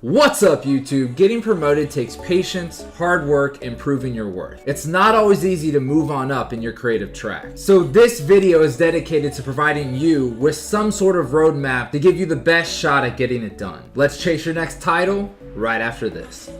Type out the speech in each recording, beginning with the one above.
What's up, YouTube? Getting promoted takes patience, hard work, and proving your worth. It's not always easy to move on up in your creative track. So this video is dedicated to providing you with some sort of roadmap to give you the best shot at getting it done. Let's chase your next title right after this.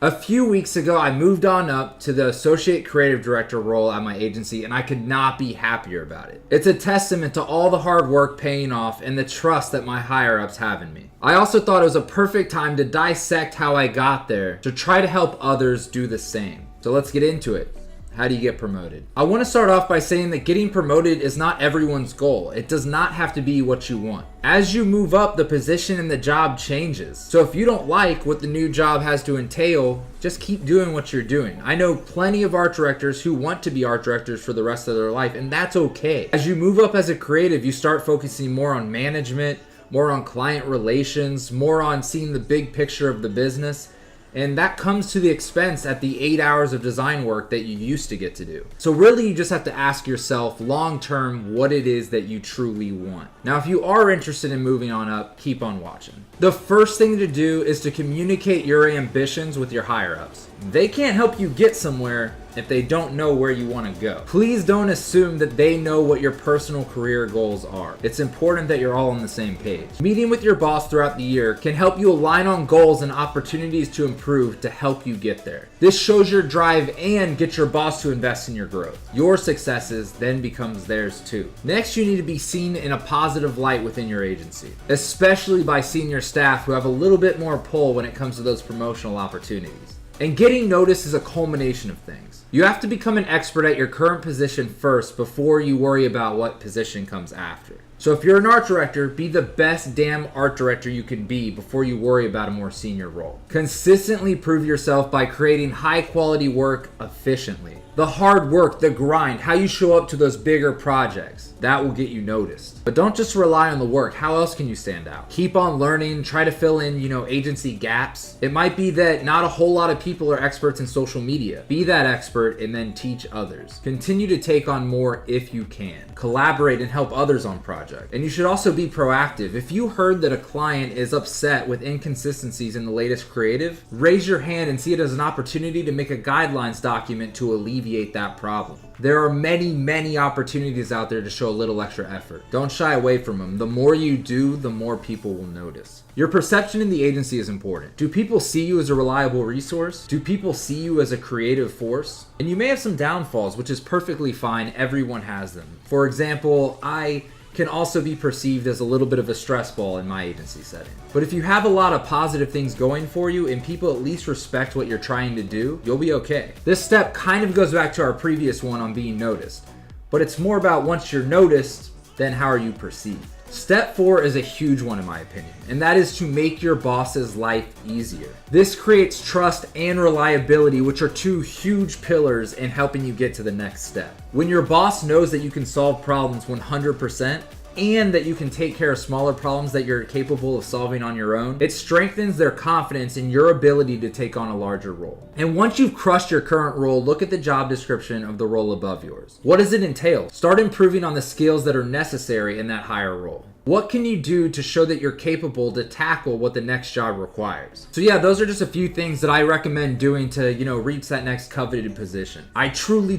A few weeks ago, I moved on up to the Associate Creative Director role at my agency, and I could not be happier about it. It's a testament to all the hard work paying off and the trust that my higher-ups have in me. I also thought it was a perfect time to dissect how I got there to try to help others do the same. So let's get into it. How do you get promoted? I want to start off by saying that getting promoted is not everyone's goal. It does not have to be what you want. As you move up, the position and the job changes. So if you don't like what the new job has to entail, just keep doing what you're doing. I know plenty of art directors who want to be art directors for the rest of their life, and that's okay. As you move up as a creative, you start focusing more on management, more on client relations, more on seeing the big picture of the business. And that comes to the expense at the 8 hours of design work that you used to get to do. So really, you just have to ask yourself long term what it is that you truly want. Now, if you are interested in moving on up, keep on watching. The first thing to do is to communicate your ambitions with your higher ups. They can't help you get somewhere if they don't know where you want to go. Please don't assume that they know what your personal career goals are. It's important that you're all on the same page. Meeting with your boss throughout the year can help you align on goals and opportunities to improve to help you get there. This shows your drive and gets your boss to invest in your growth. Your successes then becomes theirs too. Next, you need to be seen in a positive light within your agency, especially by senior staff who have a little bit more pull when it comes to those promotional opportunities. And getting noticed is a culmination of things. You have to become an expert at your current position first before you worry about what position comes after. So if you're an art director, be the best damn art director you can be before you worry about a more senior role. Consistently prove yourself by creating high quality work efficiently. The hard work, the grind, how you show up to those bigger projects, that will get you noticed. But don't just rely on the work. How else can you stand out? Keep on learning, try to fill in, agency gaps. It might be that not a whole lot of people are experts in social media. Be that expert and then teach others. Continue to take on more if you can. Collaborate and help others on projects. And you should also be proactive. If you heard that a client is upset with inconsistencies in the latest creative, raise your hand and see it as an opportunity to make a guidelines document to alleviate that problem. There are many opportunities out there to show a little extra effort. Don't shy away from them. The more you do, the more people will notice. Your perception in the agency is important. Do people see you as a reliable resource? Do people see you as a creative force? And you may have some downfalls, which is perfectly fine. Everyone has them. For example, I can also be perceived as a little bit of a stress ball in my agency setting. But if you have a lot of positive things going for you and people at least respect what you're trying to do, you'll be okay. This step kind of goes back to our previous one on being noticed, but it's more about once you're noticed, then how are you perceived? Step 4 is a huge one in my opinion, and that is to make your boss's life easier. This creates trust and reliability, which are two huge pillars in helping you get to the next step. When your boss knows that you can solve problems 100%, and that you can take care of smaller problems that you're capable of solving on your own, it strengthens their confidence in your ability to take on a larger role. And once you've crushed your current role, look at the job description of the role above yours. What does it entail? Start improving on the skills that are necessary in that higher role. What can you do to show that you're capable to tackle what the next job requires? So yeah, those are just a few things that I recommend doing to, reach that next coveted position. I truly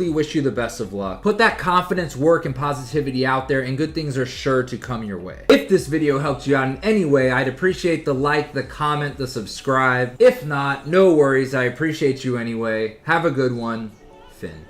wish you the best of luck. Put that confidence, work, and positivity out there, and good things are sure to come your way. If this video helped you out in any way, I'd appreciate the like, the comment, the subscribe. If not, no worries, I appreciate you anyway. Have a good one. Finn.